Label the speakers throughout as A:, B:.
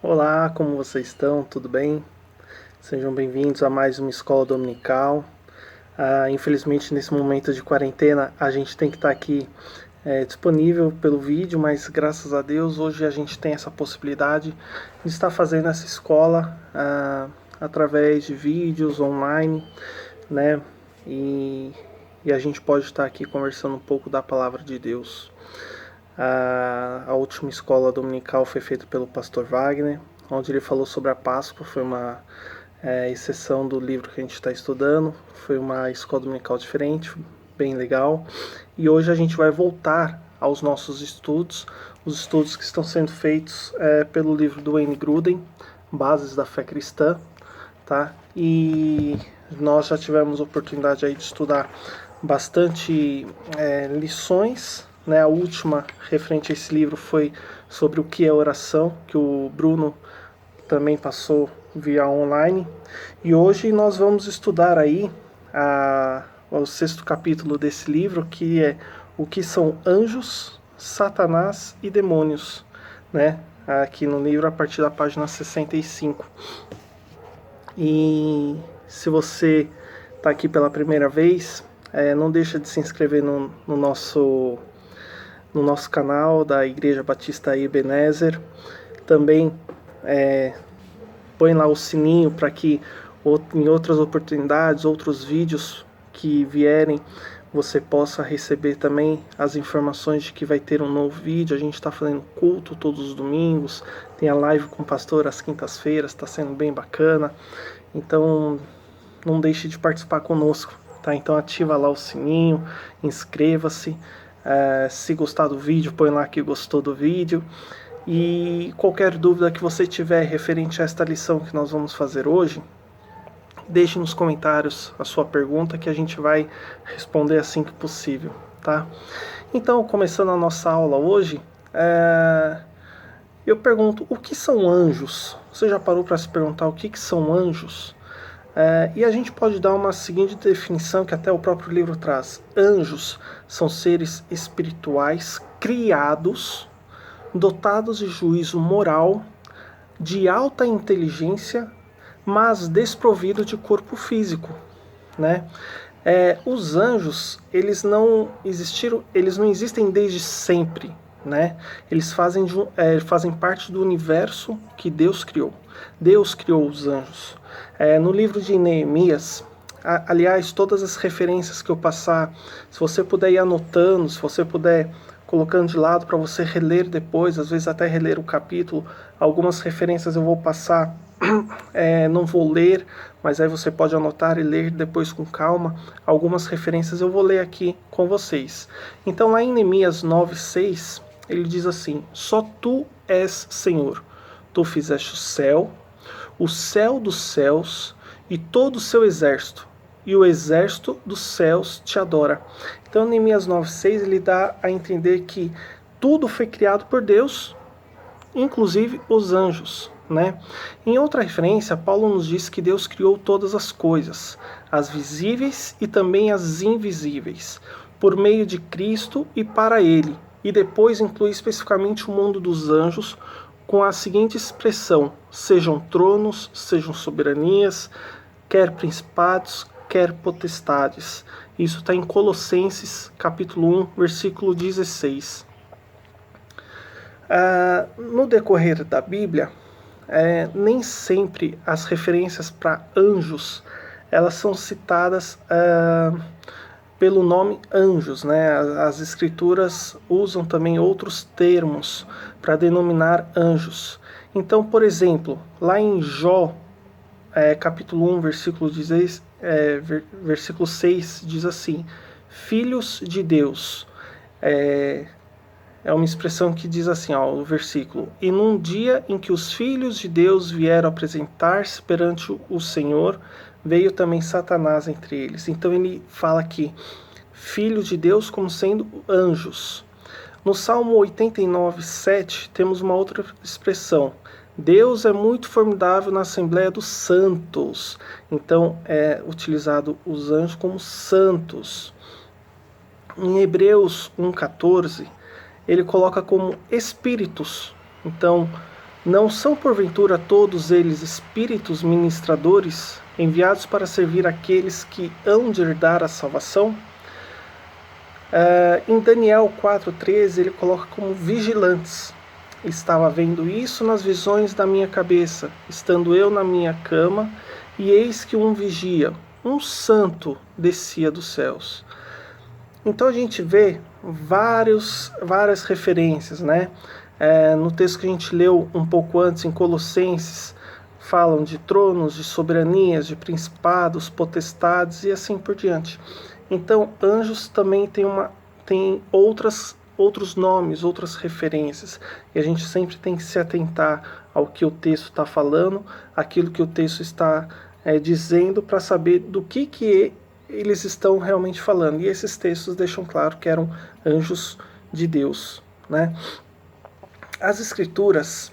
A: Olá, como vocês estão? Tudo bem? Sejam bem-vindos a mais uma escola dominical. Infelizmente, nesse momento de quarentena, a gente tem que estar aqui disponível pelo vídeo, mas graças a Deus hoje a gente tem essa possibilidade de estar fazendo essa escola através de vídeos online, né? E, e a gente pode estar aqui conversando um pouco da palavra de Deus. A última escola dominical foi feita pelo pastor Wagner, onde ele falou sobre a Páscoa. Foi uma exceção do livro que a gente está estudando. Foi uma escola dominical diferente, bem legal. E hoje a gente vai voltar aos nossos estudos, os estudos que estão sendo feitos pelo livro do Wayne Grudem, Bases da Fé Cristã, tá? E nós já tivemos oportunidade aí de estudar bastante lições, né? A última referente a esse livro foi sobre o que é oração, que o Bruno também passou via online. E hoje nós vamos estudar aí o sexto capítulo desse livro, que é o que são anjos, Satanás e demônios, né? Aqui no livro a partir da página 65. E se você está aqui pela primeira vez, não deixa de se inscrever no nosso canal da Igreja Batista Ebenezer. Também põe lá o sininho para que em outras oportunidades, outros vídeos que vierem, você possa receber também as informações de que vai ter um novo vídeo. A gente está fazendo culto todos os domingos, tem a live com o pastor às quintas-feiras, está sendo bem bacana. Então não deixe de participar conosco, tá? Então ativa lá o sininho, inscreva-se. Se gostar do vídeo, põe lá que gostou do vídeo. E qualquer dúvida que você tiver referente a esta lição que nós vamos fazer hoje, deixe nos comentários a sua pergunta que a gente vai responder assim que possível, tá? Então, começando a nossa aula hoje, eu pergunto, o que são anjos? Você já parou para se perguntar o que são anjos? E a gente pode dar uma seguinte definição que até o próprio livro traz. Anjos são seres espirituais criados, dotados de juízo moral, de alta inteligência, mas desprovido de corpo físico, né? Os anjos, eles não existem desde sempre, né? Eles fazem parte do universo que Deus criou. Deus criou os anjos. No livro de Neemias, aliás, todas as referências que eu passar, se você puder ir anotando, se você puder colocando de lado para você reler depois, às vezes até reler o capítulo, algumas referências eu vou passar, não vou ler, mas aí você pode anotar e ler depois com calma. Algumas referências eu vou ler aqui com vocês. Então lá em Neemias 9:6, ele diz assim: só tu és Senhor, tu fizeste o céu dos céus e todo o seu exército, e o exército dos céus te adora. Então, Neemias 9:6 ele dá a entender que tudo foi criado por Deus, inclusive os anjos, né? Em outra referência, Paulo nos diz que Deus criou todas as coisas, as visíveis e também as invisíveis, por meio de Cristo e para Ele. E depois inclui especificamente o mundo dos anjos, com a seguinte expressão: sejam tronos, sejam soberanias, quer principados, quer potestades. Isso está em Colossenses, capítulo 1, versículo 16. No decorrer da Bíblia, nem sempre as referências para anjos elas são citadas pelo nome anjos, né? As escrituras usam também outros termos para denominar anjos. Então, por exemplo, lá em Jó, capítulo 1, versículo 16, versículo 6, diz assim: filhos de Deus. É uma expressão que diz assim, o versículo: e num dia em que os filhos de Deus vieram apresentar-se perante o Senhor, veio também Satanás entre eles. Então ele fala aqui, filhos de Deus como sendo anjos. No Salmo 89:7 temos uma outra expressão: Deus é muito formidável na Assembleia dos Santos. Então é utilizado os anjos como santos. Em Hebreus 1:14 ele coloca como espíritos. Então Não são porventura todos eles espíritos ministradores, enviados para servir aqueles que hão de herdar a salvação? Em Daniel 4,13 ele coloca como vigilantes. Estava vendo isso nas visões da minha cabeça, estando eu na minha cama, e eis que um vigia, um santo, descia dos céus. Então a gente vê várias referências, né? No texto que a gente leu um pouco antes, em Colossenses, falam de tronos, de soberanias, de principados, potestades e assim por diante. Então, anjos também tem outros nomes, outras referências. E a gente sempre tem que se atentar ao que o texto está falando, aquilo que o texto está dizendo, para saber do que eles estão realmente falando. E esses textos deixam claro que eram anjos de Deus, né? As escrituras,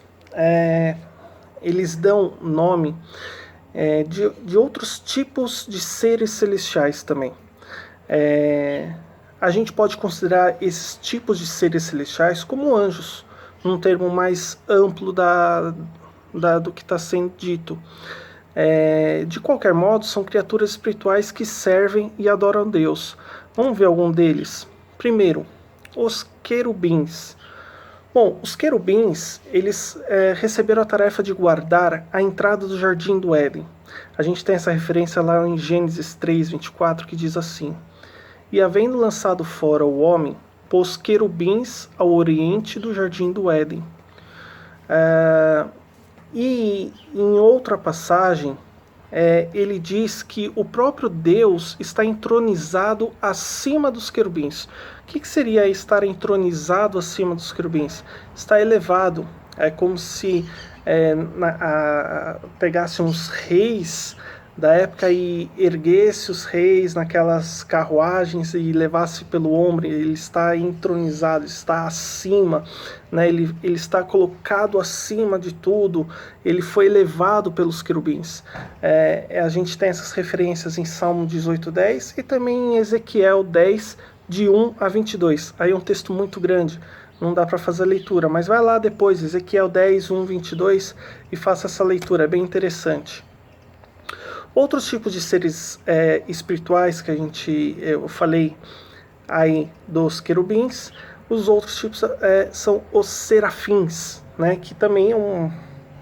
A: eles dão nome de outros tipos de seres celestiais também. A gente pode considerar esses tipos de seres celestiais como anjos, num termo mais amplo do que está sendo dito. De qualquer modo, são criaturas espirituais que servem e adoram a Deus. Vamos ver algum deles. Primeiro, os querubins. Bom, os querubins, eles receberam a tarefa de guardar a entrada do Jardim do Éden. A gente tem essa referência lá em Gênesis 3:24, que diz assim: E havendo lançado fora o homem, pôs querubins ao oriente do Jardim do Éden. E em outra passagem, ele diz que o próprio Deus está entronizado acima dos querubins. O que seria estar entronizado acima dos querubins? Está elevado. É como se pegasse uns reis da época e erguesse os reis naquelas carruagens e levasse pelo ombro. Ele está entronizado, está acima, né? Ele está colocado acima de tudo, ele foi elevado pelos querubins. A gente tem essas referências em Salmo 18:10 e também em Ezequiel 10, de 1 a 22. Aí é um texto muito grande, não dá para fazer a leitura, mas vai lá depois, Ezequiel 10, 1, 22, e faça essa leitura, é bem interessante. Outros tipos de seres espirituais que eu falei aí dos querubins, os outros tipos são os serafins, né, que também é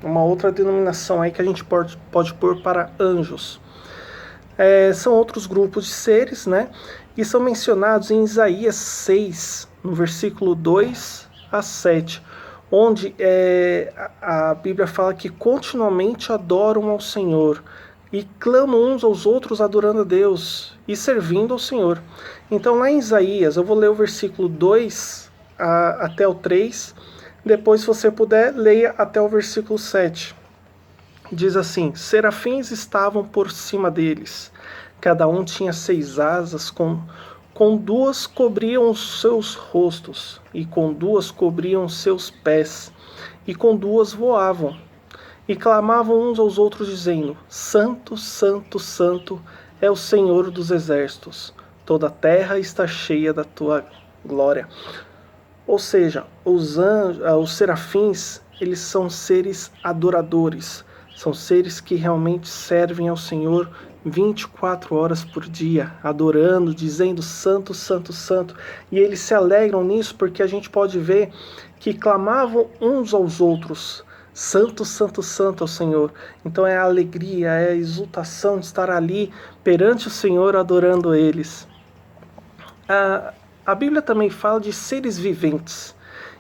A: uma outra denominação aí que a gente pode pôr para anjos. São outros grupos de seres, né, e são mencionados em Isaías 6, no versículo 2 a 7, onde a Bíblia fala que continuamente adoram ao Senhor, e clamam uns aos outros adorando a Deus e servindo ao Senhor. Então lá em Isaías, eu vou ler o versículo 2 até o 3, depois se você puder, leia até o versículo 7. Diz assim: Serafins estavam por cima deles, cada um tinha 6 asas, com 2 cobriam os seus rostos, e com 2 cobriam os seus pés, e com 2 voavam. E clamavam uns aos outros, dizendo: Santo, Santo, Santo é o Senhor dos exércitos. Toda a terra está cheia da tua glória. Ou seja, os serafins, eles são seres adoradores. São seres que realmente servem ao Senhor 24 horas por dia, adorando, dizendo Santo, Santo, Santo. E eles se alegram nisso porque a gente pode ver que clamavam uns aos outros: Santo, Santo, Santo é o Senhor. Então é a alegria, é a exultação de estar ali perante o Senhor adorando eles. A Bíblia também fala de seres viventes.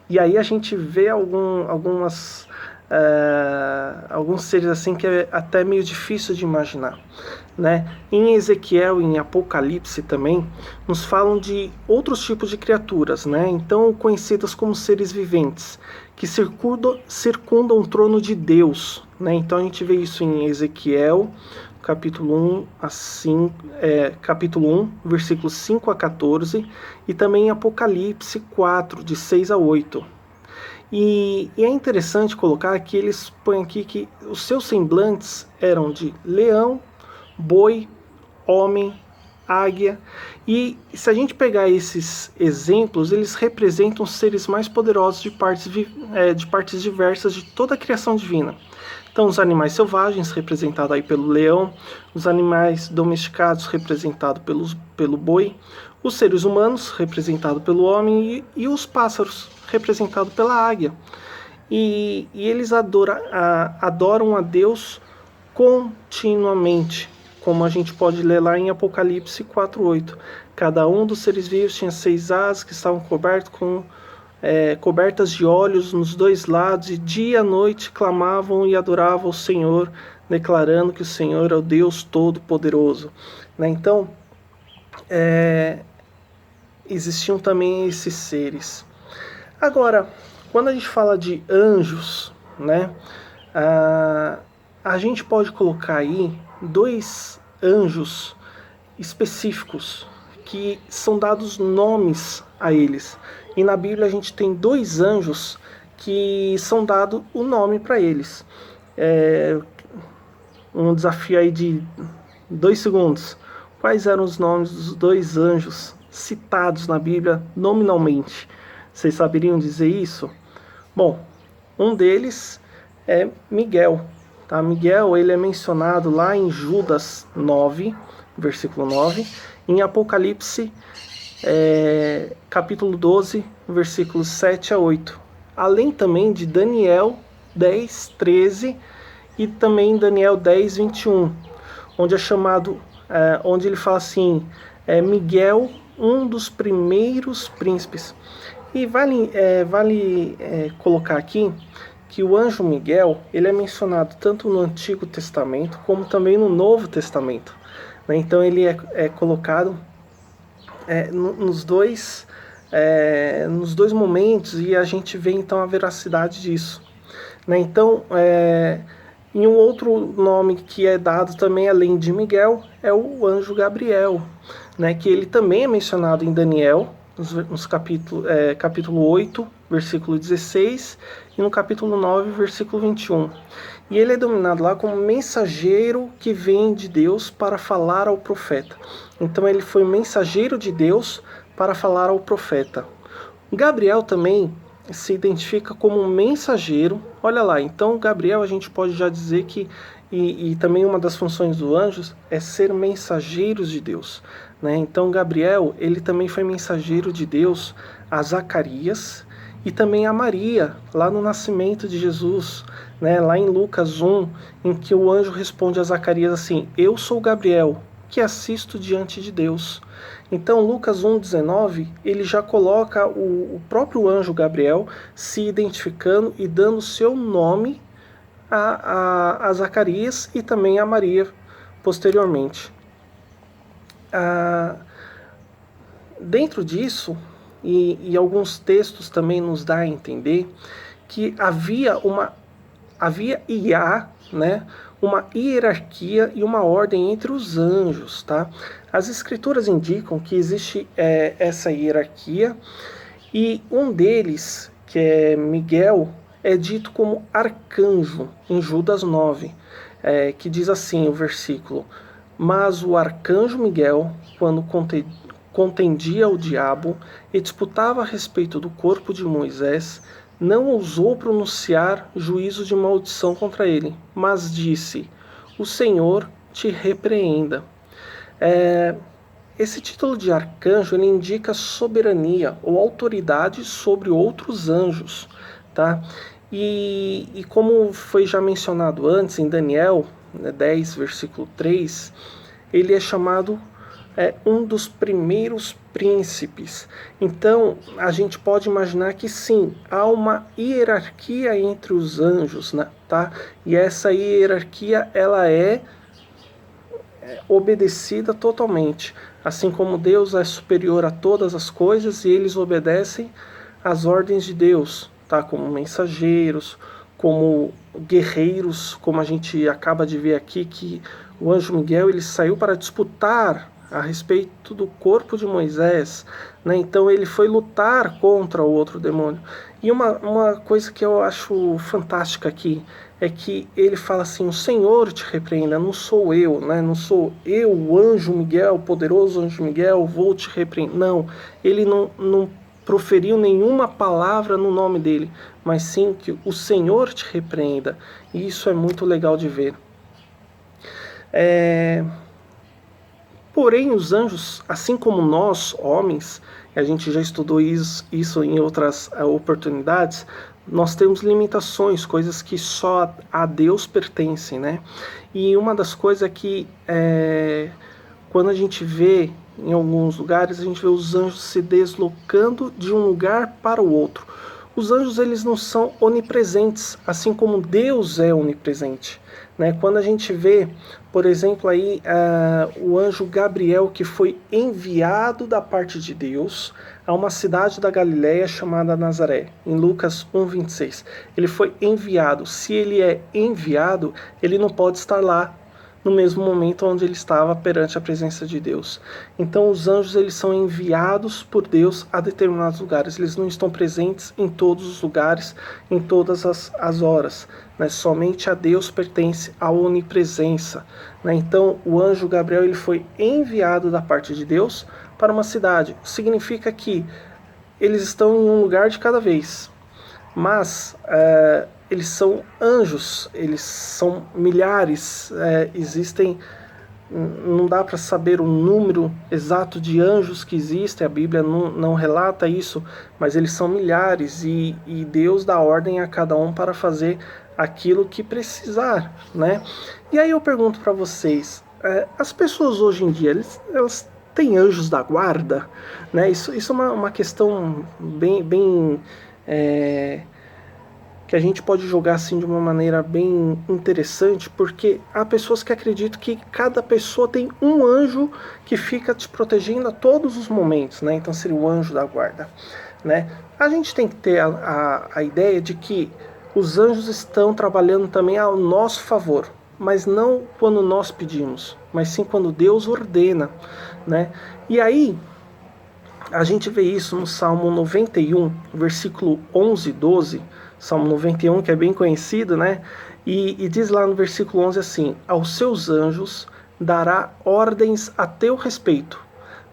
A: E aí a gente vê alguns seres assim que é até meio difícil de imaginar, né? Em Ezequiel e em Apocalipse também nos falam de outros tipos de criaturas, né? Então conhecidas como seres viventes, que circundam o trono de Deus, né? Então a gente vê isso em Ezequiel, capítulo 1, versículos 5 a 14, e também em Apocalipse 4, de 6 a 8. E é interessante colocar que eles põem aqui que os seus semblantes eram de leão, boi, homem, águia. E se a gente pegar esses exemplos, eles representam os seres mais poderosos de partes diversas de toda a criação divina. Então, os animais selvagens, representados aí pelo leão, os animais domesticados, representados pelo boi, os seres humanos, representados pelo homem, e os pássaros, representados pela águia. E eles adoram a Deus continuamente, como a gente pode ler lá em Apocalipse 4:8. Cada um dos seres vivos tinha 6 asas que estavam cobertas de olhos nos 2 lados, e dia e noite clamavam e adoravam o Senhor, declarando que o Senhor é o Deus Todo-Poderoso. Né? Então, existiam também esses seres. Agora, quando a gente fala de anjos, né, a gente pode colocar aí 2 anjos específicos que são dados nomes a eles. E na Bíblia a gente tem 2 anjos que são dados o nome para eles. Um desafio aí de 2 segundos. Quais eram os nomes dos 2 anjos citados na Bíblia nominalmente? Vocês saberiam dizer isso? Bom, um deles é Miguel. Tá? Miguel, ele é mencionado lá em Judas 9, versículo 9, em Apocalipse, capítulo 12, versículos 7 a 8. Além também de Daniel 10, 13 e também Daniel 10, 21, onde é chamado, onde ele fala assim, Miguel, um dos primeiros príncipes. E vale colocar aqui que o anjo Miguel, ele é mencionado tanto no Antigo Testamento como também no Novo Testamento. Né? Então ele é colocado nos dois momentos, e a gente vê então a veracidade disso. Né? Então, em um outro nome que é dado também além de Miguel é o anjo Gabriel, né? Que ele também é mencionado em Daniel, nos capítulo 8, versículo 16, e no capítulo 9, versículo 21. E ele é denominado lá como mensageiro que vem de Deus para falar ao profeta. Então ele foi mensageiro de Deus para falar ao profeta. Gabriel também se identifica como um mensageiro. Olha lá, então Gabriel a gente pode já dizer que, e também uma das funções do anjo é ser mensageiros de Deus. Né? Então Gabriel, ele também foi mensageiro de Deus a Zacarias e também a Maria, lá no nascimento de Jesus, né? Lá em Lucas 1, em que o anjo responde a Zacarias assim, eu sou Gabriel, que assisto diante de Deus. Então Lucas 1,19, ele já coloca o próprio anjo Gabriel se identificando e dando seu nome a Zacarias e também a Maria posteriormente. Dentro disso, e alguns textos também nos dá a entender que havia e há, né, uma hierarquia e uma ordem entre os anjos, tá? As escrituras indicam que existe essa hierarquia, e um deles, que é Miguel, é dito como arcanjo em Judas 9, que diz assim o versículo, mas o arcanjo Miguel, quando contendia o diabo e disputava a respeito do corpo de Moisés, não ousou pronunciar juízo de maldição contra ele, mas disse, o Senhor te repreenda. Esse título de arcanjo, ele indica soberania ou autoridade sobre outros anjos, tá? E como foi já mencionado antes em Daniel 10, versículo 3, ele é chamado um dos primeiros príncipes. Então, a gente pode imaginar que sim, há uma hierarquia entre os anjos, né, tá? E essa hierarquia, ela é obedecida totalmente. Assim como Deus é superior a todas as coisas, e eles obedecem às ordens de Deus, tá? Como mensageiros, como guerreiros, como a gente acaba de ver aqui, que o anjo Miguel, ele saiu para disputar a respeito do corpo de Moisés, né? Então ele foi lutar contra o outro demônio. E uma coisa que eu acho fantástica aqui é que ele fala assim, o Senhor te repreenda, não sou eu, né? Não sou eu, o anjo Miguel, o poderoso anjo Miguel, vou te repreender. Não, ele não proferiu nenhuma palavra no nome dele, mas sim que o Senhor te repreenda. E isso é muito legal de ver. Porém, os anjos, assim como nós, homens, a gente já estudou isso em outras oportunidades, nós temos limitações, coisas que só a Deus pertencem, né? E uma das coisas é que quando a gente vê em alguns lugares, a gente vê os anjos se deslocando de um lugar para o outro. Os anjos, eles não são onipresentes, assim como Deus é onipresente, né? Quando a gente vê, por exemplo, aí o anjo Gabriel, que foi enviado da parte de Deus a uma cidade da Galileia chamada Nazaré, em Lucas 1:26. Ele foi enviado. Se ele é enviado, ele não pode estar lá no mesmo momento onde ele estava perante a presença de Deus. Então os anjos, eles são enviados por Deus a determinados lugares. Eles não estão presentes em todos os lugares, em todas as horas, né? Somente a Deus pertence a onipresença, né? Então o anjo Gabriel, ele foi enviado da parte de Deus para uma cidade. Significa que eles estão em um lugar de cada vez. Mas eles são anjos, eles são milhares, existem, não dá para saber o número exato de anjos que existem, a Bíblia não relata isso, mas eles são milhares e Deus dá ordem a cada um para fazer aquilo que precisar, né? E aí eu pergunto para vocês, as pessoas hoje em dia, elas têm anjos da guarda, né? Isso é uma questão bem que a gente pode jogar assim de uma maneira bem interessante, porque há pessoas que acreditam que cada pessoa tem um anjo que fica te protegendo a todos os momentos, né? Então seria o anjo da guarda, né? A gente tem que ter a ideia de que os anjos estão trabalhando também ao nosso favor, mas não quando nós pedimos, mas sim quando Deus ordena, né? E aí a gente vê isso no Salmo 91, versículo 11 e 12, Salmo 91, que é bem conhecido, né? E diz lá no versículo 11 assim: aos seus anjos dará ordens a teu respeito,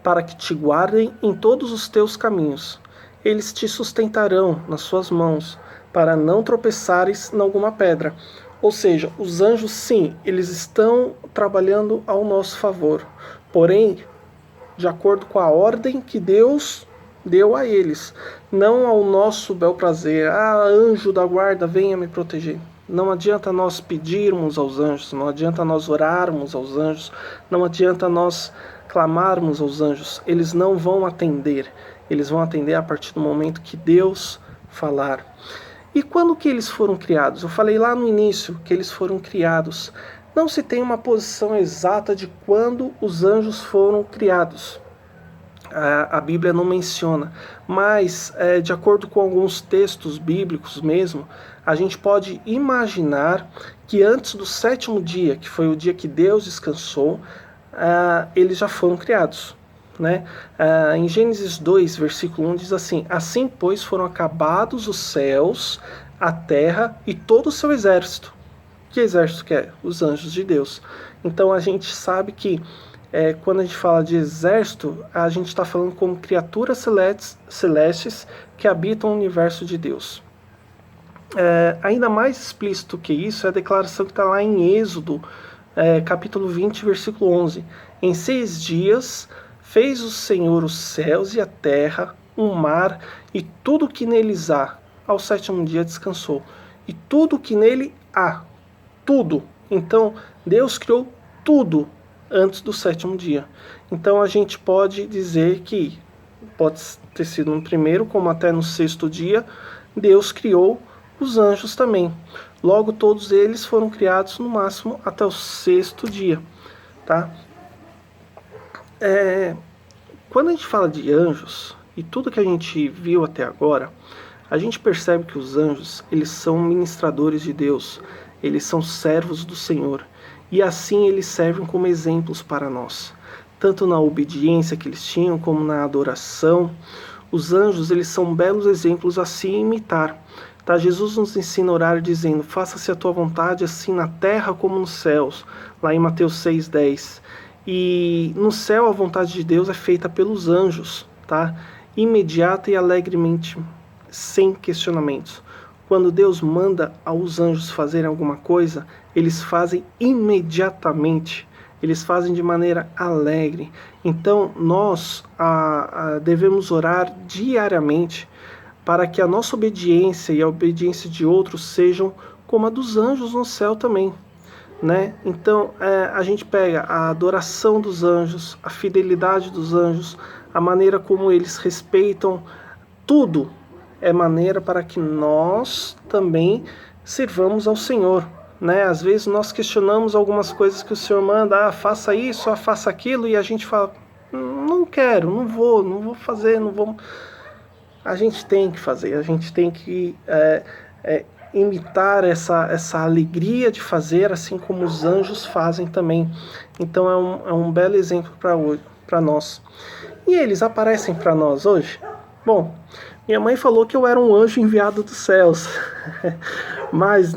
A: para que te guardem em todos os teus caminhos. Eles te sustentarão nas suas mãos, para não tropeçares em alguma pedra. Ou seja, os anjos, sim, eles estão trabalhando ao nosso favor, porém, de acordo com a ordem que Deus deu a eles, não ao nosso bel prazer. Anjo da guarda, venha me proteger. Não adianta nós pedirmos aos anjos, não adianta nós orarmos aos anjos, não adianta nós clamarmos aos anjos. Eles não vão atender. Eles vão atender a partir do momento que Deus falar. E quando que eles foram criados? Eu falei lá no início que eles foram criados. Não se tem uma posição exata de quando os anjos foram criados. A Bíblia não menciona, mas de acordo com alguns textos bíblicos mesmo, a gente pode imaginar que antes do sétimo dia, que foi o dia que Deus descansou, eles já foram criados, né? Em Gênesis 2, versículo 1 diz assim: assim, pois, foram acabados os céus, a terra e todo o seu exército. Que exército que é? Os anjos de Deus. Então a gente sabe que quando a gente fala de exército, a gente está falando como criaturas celestes que habitam o universo de Deus. Ainda mais explícito que isso é a declaração que está lá em Êxodo, capítulo 20, versículo 11. Em 6 dias fez o Senhor os céus e a terra, o mar e tudo que neles há. Ao sétimo dia descansou. E tudo que nele há. Tudo. Então, Deus criou tudo antes do sétimo dia. Então, a gente pode dizer que pode ter sido no primeiro, como até no sexto dia, Deus criou os anjos também. Logo, todos eles foram criados no máximo até o sexto dia. Tá? Quando a gente fala de anjos, e tudo que a gente viu até agora, a gente percebe que os anjos, eles são ministradores de Deus. Eles são servos do Senhor, e assim eles servem como exemplos para nós, tanto na obediência que eles tinham, como na adoração. Os anjos, eles são belos exemplos a se imitar. Tá? Jesus nos ensina a orar dizendo, faça-se a tua vontade assim na terra como nos céus, lá em Mateus 6,10. E no céu a vontade de Deus é feita pelos anjos, tá? Imediata e alegremente, sem questionamentos. Quando Deus manda aos anjos fazerem alguma coisa, eles fazem imediatamente, eles fazem de maneira alegre. Então nós devemos orar diariamente para que a nossa obediência e a obediência de outros sejam como a dos anjos no céu também. Né? Então a gente pega a adoração dos anjos, a fidelidade dos anjos, a maneira como eles respeitam tudo, é maneira para que nós também sirvamos ao Senhor. Né? Às vezes nós questionamos algumas coisas que o Senhor manda, faça isso, faça aquilo, e a gente fala, não quero, não vou fazer, não vou. A gente tem que fazer, a gente tem que imitar essa alegria de fazer, assim como os anjos fazem também. Então é um belo exemplo para nós. E eles aparecem para nós hoje? Bom, minha mãe falou que eu era um anjo enviado dos céus, mas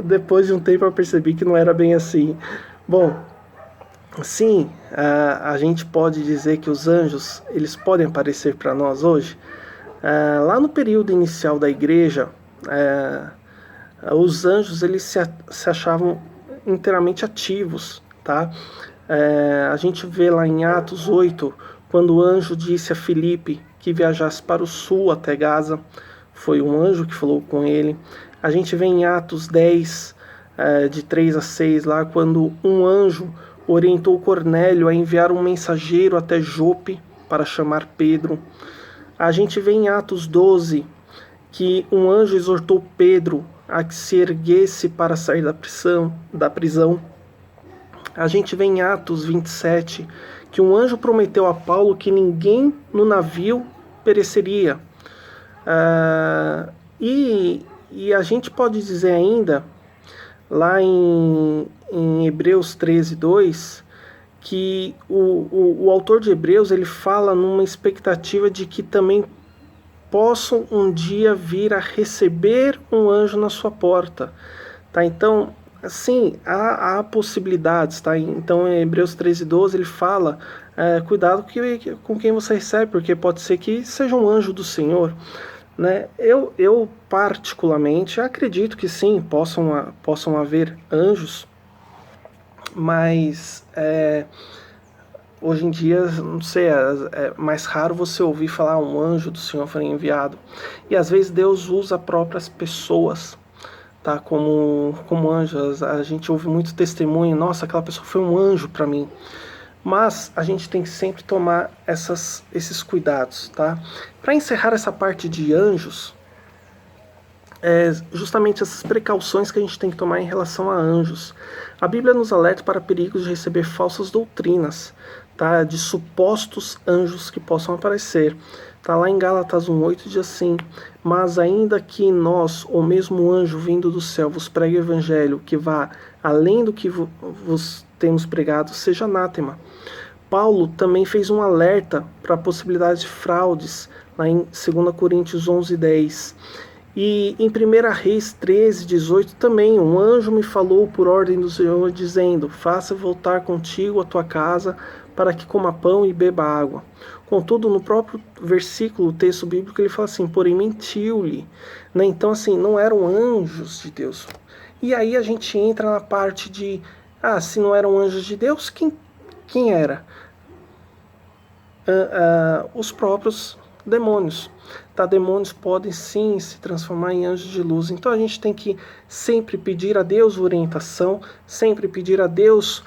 A: depois de um tempo eu percebi que não era bem assim. Bom, sim, a gente pode dizer que os anjos, eles podem aparecer para nós hoje. Lá no período inicial da igreja, os anjos eles se achavam inteiramente ativos, tá? A gente vê lá em Atos 8, quando o anjo disse a Filipe que viajasse para o sul até Gaza, foi um anjo que falou com ele. A gente vê em Atos 10, de 3 a 6, lá quando um anjo orientou Cornélio a enviar um mensageiro até Jope para chamar Pedro. A gente vê em Atos 12 que um anjo exortou Pedro a que se erguesse para sair da prisão. A gente vê em Atos 27 que um anjo prometeu a Paulo que ninguém no navio pereceria. E a gente pode dizer ainda, lá em Hebreus 13:2, que o autor de Hebreus ele fala numa expectativa de que também possam um dia vir a receber um anjo na sua porta, tá? Então, sim, há possibilidades, tá? Então, em Hebreus 13:12 ele fala, cuidado com quem você recebe, porque pode ser que seja um anjo do Senhor, né? Eu particularmente acredito que sim, possam haver anjos, mas hoje em dia, não sei, é mais raro você ouvir falar um anjo do Senhor foi enviado. E às vezes Deus usa próprias pessoas, tá? Como anjos. A gente ouve muito testemunho, nossa, aquela pessoa foi um anjo para mim. Mas a gente tem que sempre tomar esses cuidados, tá? Para encerrar essa parte de anjos, justamente essas precauções que a gente tem que tomar em relação a anjos. A Bíblia nos alerta para perigos de receber falsas doutrinas, tá? De supostos anjos que possam aparecer. Tá lá em Gálatas 1:8 diz assim: mas ainda que nós, ou mesmo o anjo vindo do céu, vos pregue o evangelho que vá além do que vos temos pregado, seja anátema. Paulo também fez um alerta para a possibilidade de fraudes, lá em 2 Coríntios 11:10. E em 1 Reis 13:18 também, um anjo me falou por ordem do Senhor, dizendo, faça voltar contigo a tua casa, para que coma pão e beba água. Contudo, no próprio versículo, o texto bíblico, ele fala assim, porém mentiu-lhe. Né? Então, assim, não eram anjos de Deus. E aí a gente entra na parte de, se não eram anjos de Deus, quem era? Os próprios demônios. Tá? Demônios podem sim se transformar em anjos de luz. Então a gente tem que sempre pedir a Deus orientação, sempre pedir a Deus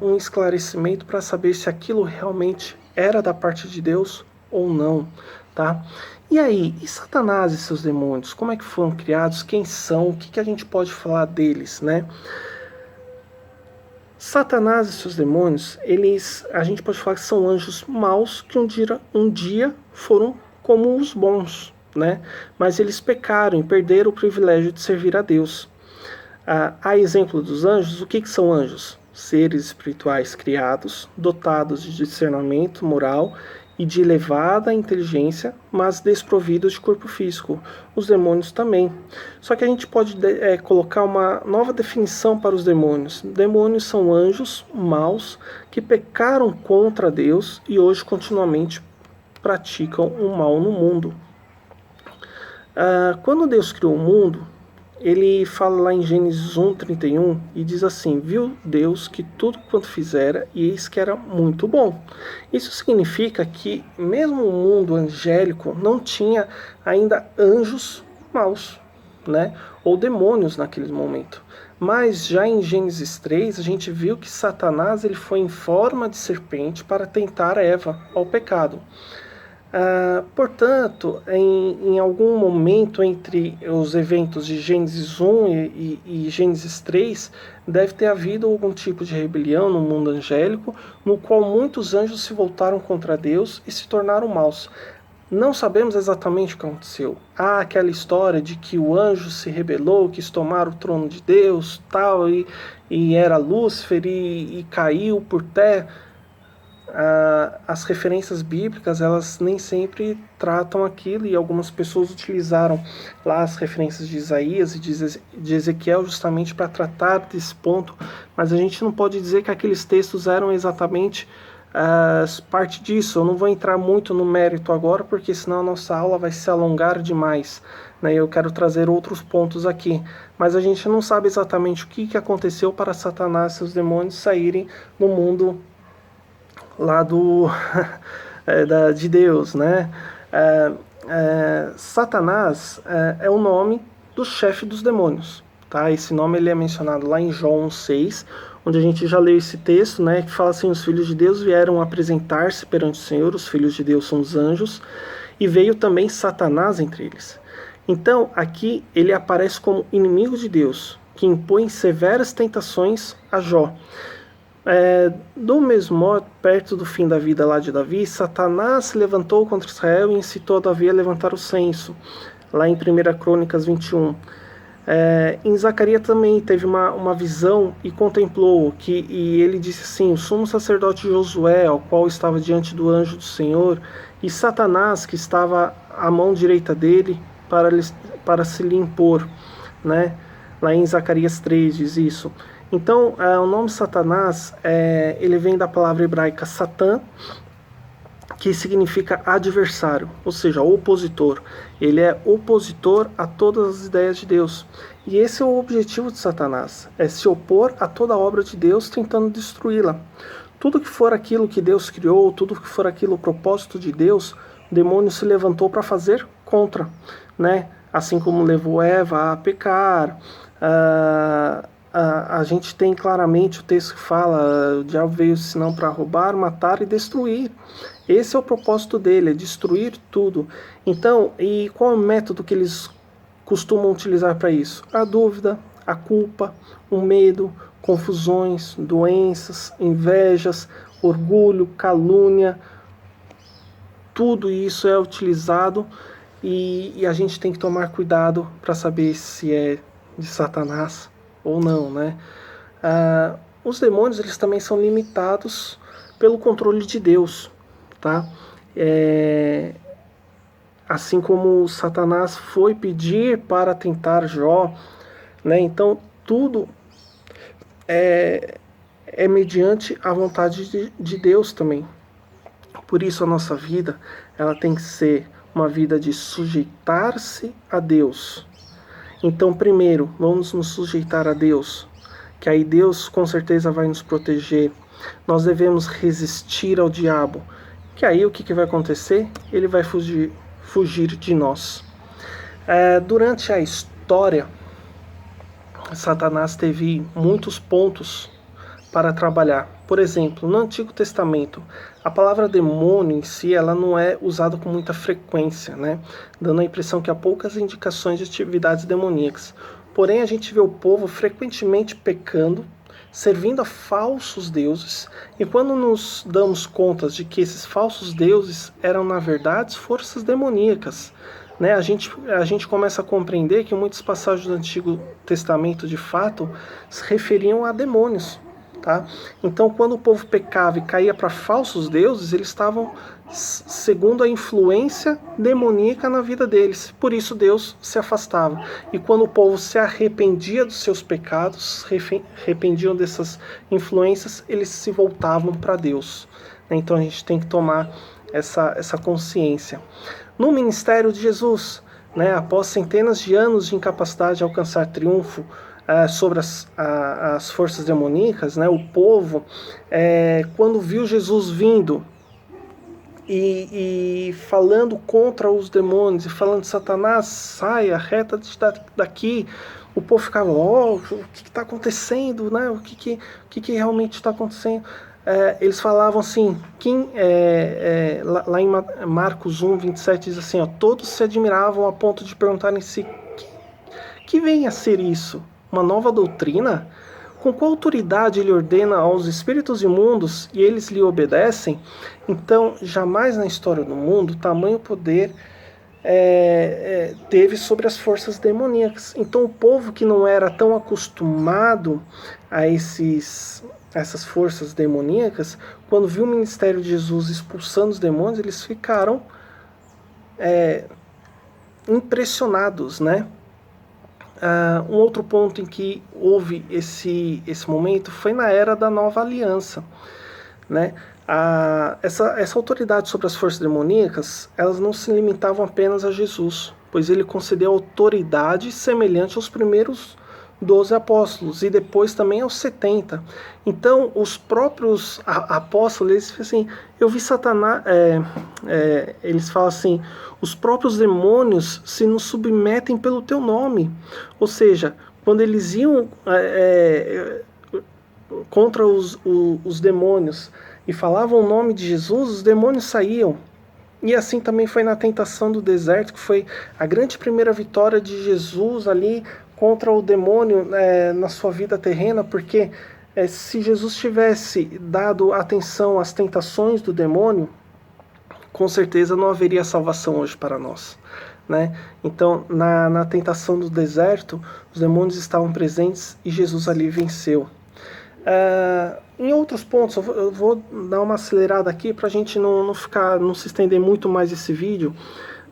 A: um esclarecimento para saber se aquilo realmente era da parte de Deus ou não. Tá? E aí, e Satanás e seus demônios? Como é que foram criados? Quem são? O que a gente pode falar deles, né? Satanás e seus demônios, a gente pode falar que são anjos maus que um dia foram como os bons, né? Mas eles pecaram e perderam o privilégio de servir a Deus. A exemplo dos anjos, o que são anjos? Seres espirituais criados, dotados de discernimento moral e de elevada inteligência, mas desprovidos de corpo físico. Os demônios também. Só que a gente pode colocar uma nova definição para os demônios. Demônios são anjos maus que pecaram contra Deus e hoje continuamente praticam o mal no mundo. Quando Deus criou o mundo, ele fala lá em Gênesis 1:31 e diz assim: viu Deus que tudo quanto fizera, e eis que era muito bom. Isso significa que mesmo o mundo angélico não tinha ainda anjos maus, né? Ou demônios naquele momento. Mas já em Gênesis 3 a gente viu que Satanás ele foi em forma de serpente para tentar Eva ao pecado. Portanto, em algum momento entre os eventos de Gênesis 1 e Gênesis 3, deve ter havido algum tipo de rebelião no mundo angélico, no qual muitos anjos se voltaram contra Deus e se tornaram maus. Não sabemos exatamente o que aconteceu. Há aquela história de que o anjo se rebelou, quis tomar o trono de Deus, tal, e era Lúcifer e caiu por terra. As referências bíblicas elas nem sempre tratam aquilo, e algumas pessoas utilizaram lá as referências de Isaías e de Ezequiel justamente para tratar desse ponto, mas a gente não pode dizer que aqueles textos eram exatamente parte disso. Eu não vou entrar muito no mérito agora, porque senão a nossa aula vai se alongar demais, né? Eu quero trazer outros pontos aqui, mas a gente não sabe exatamente o que aconteceu para Satanás e seus demônios saírem no mundo lá de Deus, né? Satanás é o nome do chefe dos demônios, tá? Esse nome ele é mencionado lá em João 6, onde a gente já leu esse texto, né? Que fala assim: os filhos de Deus vieram apresentar-se perante o Senhor, os filhos de Deus são os anjos, e veio também Satanás entre eles. Então, aqui ele aparece como inimigo de Deus, que impõe severas tentações a Jó. Do mesmo modo, perto do fim da vida lá de Davi, Satanás se levantou contra Israel e incitou Davi a levantar o censo, lá em 1 Crônicas 21. Em Zacarias também teve uma visão e contemplou e ele disse assim: o sumo sacerdote Josué, ao qual estava diante do anjo do Senhor, e Satanás, que estava à mão direita dele, para se lhe impor, né? Lá em Zacarias 3 diz isso. Então, o nome Satanás, ele vem da palavra hebraica Satã, que significa adversário, ou seja, opositor. Ele é opositor a todas as ideias de Deus. E esse é o objetivo de Satanás, é se opor a toda a obra de Deus, tentando destruí-la. Tudo que for aquilo que Deus criou, tudo que for aquilo o propósito de Deus, o demônio se levantou para fazer contra, né? Assim como levou Eva a pecar. A gente tem claramente o texto que fala: o diabo veio senão para roubar, matar e destruir. Esse é o propósito dele, é destruir tudo. Então, e qual é o método que eles costumam utilizar para isso? A dúvida, a culpa, o medo, confusões, doenças, invejas, orgulho, calúnia. Tudo isso é utilizado e a gente tem que tomar cuidado para saber se é de Satanás ou não, né? Os demônios eles também são limitados pelo controle de Deus, tá? Assim como Satanás foi pedir para tentar Jó, né? Então tudo é mediante a vontade de Deus também. Por isso a nossa vida ela tem que ser uma vida de sujeitar-se a Deus. Então, primeiro, vamos nos sujeitar a Deus, que aí Deus com certeza vai nos proteger. Nós devemos resistir ao diabo, que aí o que vai acontecer? Ele vai fugir de nós. Durante a história, Satanás teve muitos pontos para trabalhar. Por exemplo, no Antigo Testamento, a palavra demônio em si ela não é usada com muita frequência, né? Dando a impressão que há poucas indicações de atividades demoníacas. Porém, a gente vê o povo frequentemente pecando, servindo a falsos deuses, e quando nos damos conta de que esses falsos deuses eram, na verdade, forças demoníacas, né? A gente começa a compreender que muitas passagens do Antigo Testamento, de fato, se referiam a demônios. Tá? Então, quando o povo pecava e caía para falsos deuses, eles estavam segundo a influência demoníaca na vida deles. Por isso Deus se afastava. E quando o povo se arrependia dos seus pecados, arrependiam dessas influências, eles se voltavam para Deus. Então a gente tem que tomar essa consciência. No ministério de Jesus, né, após centenas de anos de incapacidade de alcançar triunfo sobre as forças demoníacas, né, o povo, quando viu Jesus vindo e falando contra os demônios, e falando: Satanás, saia, reta daqui, o povo ficava: o que está acontecendo, né? O que realmente está acontecendo? Eles falavam assim, lá em Marcos 1, 27 diz assim, todos se admiravam a ponto de perguntarem-se: que vem a ser isso? Uma nova doutrina? Com qual autoridade ele ordena aos espíritos imundos e eles lhe obedecem? Então, jamais na história do mundo tamanho poder teve sobre as forças demoníacas. Então, o povo que não era tão acostumado a essas forças demoníacas, quando viu o ministério de Jesus expulsando os demônios, eles ficaram impressionados, né? Um outro ponto em que houve esse momento foi na era da Nova Aliança, né? Essa autoridade sobre as forças demoníacas, elas não se limitavam apenas a Jesus, pois ele concedeu autoridade semelhante aos primeiros 12 apóstolos e depois também aos 70. Então, os próprios apóstolos, eles assim, eu vi Satanás, eles falam assim: os próprios demônios se nos submetem pelo teu nome. Ou seja, quando eles iam contra os demônios e falavam o nome de Jesus, os demônios saíam. E assim também foi na tentação do deserto, que foi a grande primeira vitória de Jesus ali contra o demônio na sua vida terrena, porque se Jesus tivesse dado atenção às tentações do demônio, com certeza não haveria salvação hoje para nós, né? Então, na tentação do deserto, os demônios estavam presentes e Jesus ali venceu. Em outros pontos, eu vou dar uma acelerada aqui para a gente não se estender muito mais esse vídeo,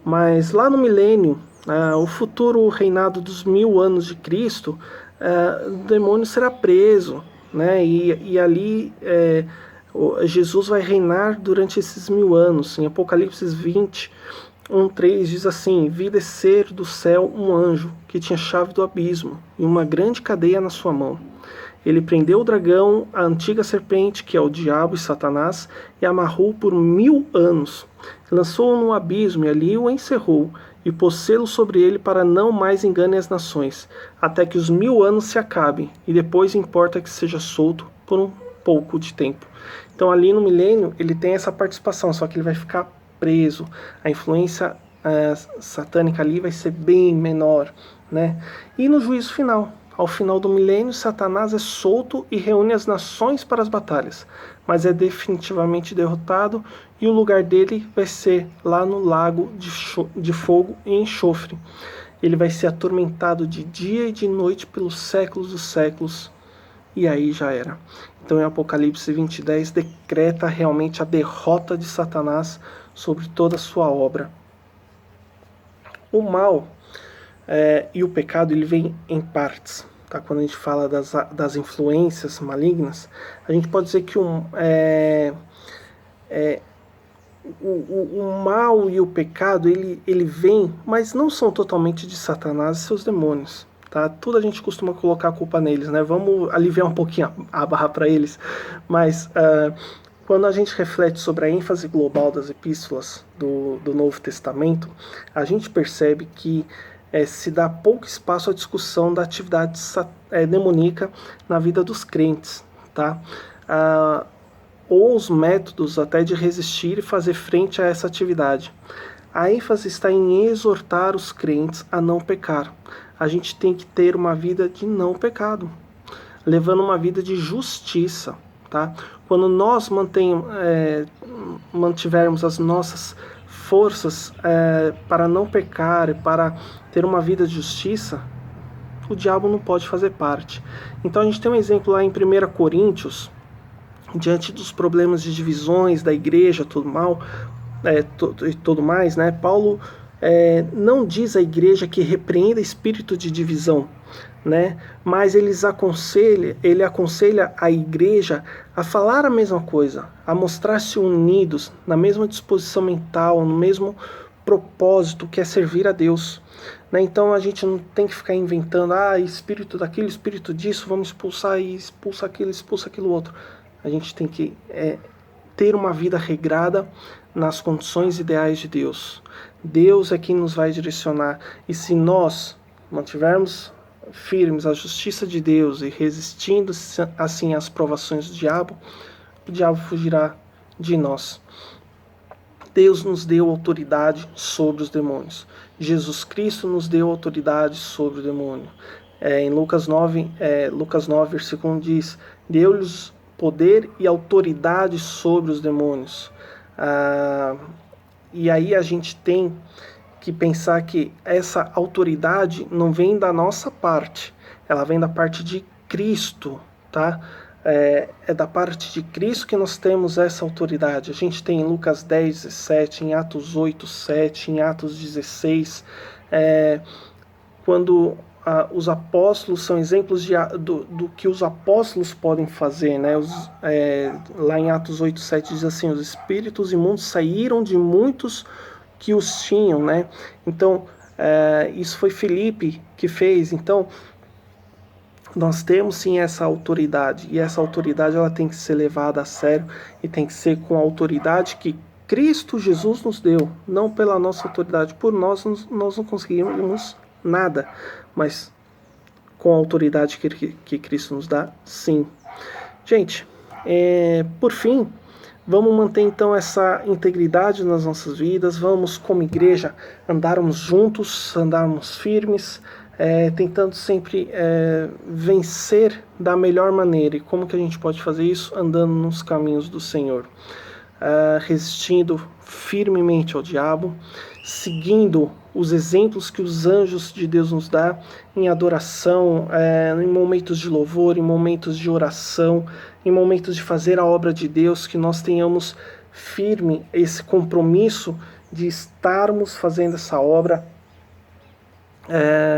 A: mas lá no milênio, o futuro reinado dos 1000 anos de Cristo, o demônio será preso, né? E ali Jesus vai reinar durante esses 1000 anos. Em Apocalipse 20, 1:3 diz assim: vi descer do céu um anjo que tinha chave do abismo e uma grande cadeia na sua mão. Ele prendeu o dragão, a antiga serpente, que é o diabo e Satanás, e amarrou por 1000 anos. Lançou-o no abismo e ali o encerrou, e pôs selo sobre ele para não mais engane as nações, até que os 1000 anos se acabem, e depois importa que seja solto por um pouco de tempo. Então ali no milênio ele tem essa participação, só que ele vai ficar preso. A influência satânica ali vai ser bem menor, né? E no juízo final, ao final do milênio, Satanás é solto e reúne as nações para as batalhas, mas é definitivamente derrotado e o lugar dele vai ser lá no lago de fogo e enxofre. Ele vai ser atormentado de dia e de noite pelos séculos dos séculos, e aí já era. Então em Apocalipse 20:10 decreta realmente a derrota de Satanás sobre toda a sua obra. O mal e o pecado, ele vem em partes. Tá? Quando a gente fala das influências malignas, a gente pode dizer que o mal e o pecado, ele vem, mas não são totalmente de Satanás e seus demônios. Tá? Tudo a gente costuma colocar a culpa neles, né? Vamos aliviar um pouquinho a barra para eles, mas quando a gente reflete sobre a ênfase global das epístolas do Novo Testamento, a gente percebe que se dá pouco espaço à discussão da atividade demoníaca na vida dos crentes, tá? Ou os métodos até de resistir e fazer frente a essa atividade. A ênfase está em exortar os crentes a não pecar. A gente tem que ter uma vida de não pecado, levando uma vida de justiça, tá? Quando nós mantivermos as nossas forças para não pecar e para ter uma vida de justiça, o diabo não pode fazer parte. Então a gente tem um exemplo lá em 1 Coríntios, diante dos problemas de divisões da igreja, tudo mais, né? Paulo não diz à igreja que repreenda espírito de divisão, né? Mas ele aconselha a igreja a falar a mesma coisa, a mostrar-se unidos, na mesma disposição mental, no mesmo propósito, que é servir a Deus, né? Então a gente não tem que ficar inventando, espírito daquilo, espírito disso, vamos expulsar isso, expulsa aquilo outro. A gente tem que ter uma vida regrada nas condições ideais de Deus. Deus é quem nos vai direcionar. E se nós mantivermos firmes a justiça de Deus e resistindo assim às provações do diabo, o diabo fugirá de nós. Deus nos deu autoridade sobre os demônios. Jesus Cristo nos deu autoridade sobre o demônio. Em Lucas 9, versículo 1 diz: deu-lhes poder e autoridade sobre os demônios. E aí a gente tem que pensar que essa autoridade não vem da nossa parte, ela vem da parte de Cristo, tá? É da parte de Cristo que nós temos essa autoridade. A gente tem em Lucas 10, 17, em Atos 8, 7, em Atos 16, quando os apóstolos são exemplos do que os apóstolos podem fazer, né? Lá em Atos 8, 7 diz assim: os espíritos imundos saíram de muitos que os tinham, né? Então, isso foi Filipe que fez. Então, nós temos sim essa autoridade, e essa autoridade ela tem que ser levada a sério e tem que ser com a autoridade que Cristo Jesus nos deu, não pela nossa autoridade. Por nós não conseguimos nada, mas com a autoridade que Cristo nos dá, sim. Gente, por fim, vamos manter então essa integridade nas nossas vidas, vamos como igreja andarmos juntos, andarmos firmes, tentando sempre vencer da melhor maneira. E como que a gente pode fazer isso? Andando nos caminhos do Senhor, resistindo firmemente ao diabo, seguindo os exemplos que os anjos de Deus nos dá em adoração, em momentos de louvor, em momentos de oração, em momentos de fazer a obra de Deus, que nós tenhamos firme esse compromisso de estarmos fazendo essa obra,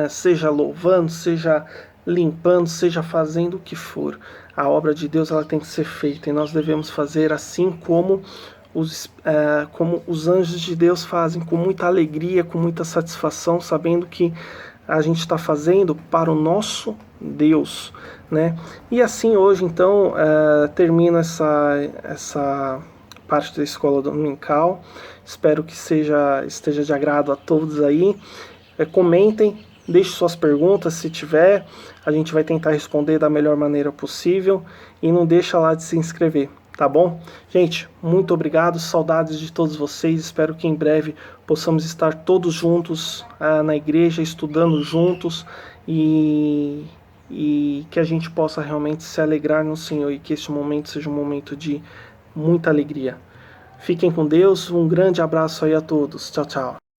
A: seja louvando, seja limpando, seja fazendo o que for. A obra de Deus ela tem que ser feita e nós devemos fazer assim como os anjos de Deus fazem, com muita alegria, com muita satisfação, sabendo que a gente está fazendo para o nosso Deus, né? E assim hoje então termino essa parte da escola dominical. Espero que esteja de agrado a todos aí. Comentem, deixe suas perguntas se tiver, a gente vai tentar responder da melhor maneira possível, e não deixa lá de se inscrever, tá bom? Gente, muito obrigado, saudades de todos vocês, espero que em breve possamos estar todos juntos na igreja, estudando juntos, e que a gente possa realmente se alegrar no Senhor, e que este momento seja um momento de muita alegria. Fiquem com Deus, um grande abraço aí a todos, tchau, tchau.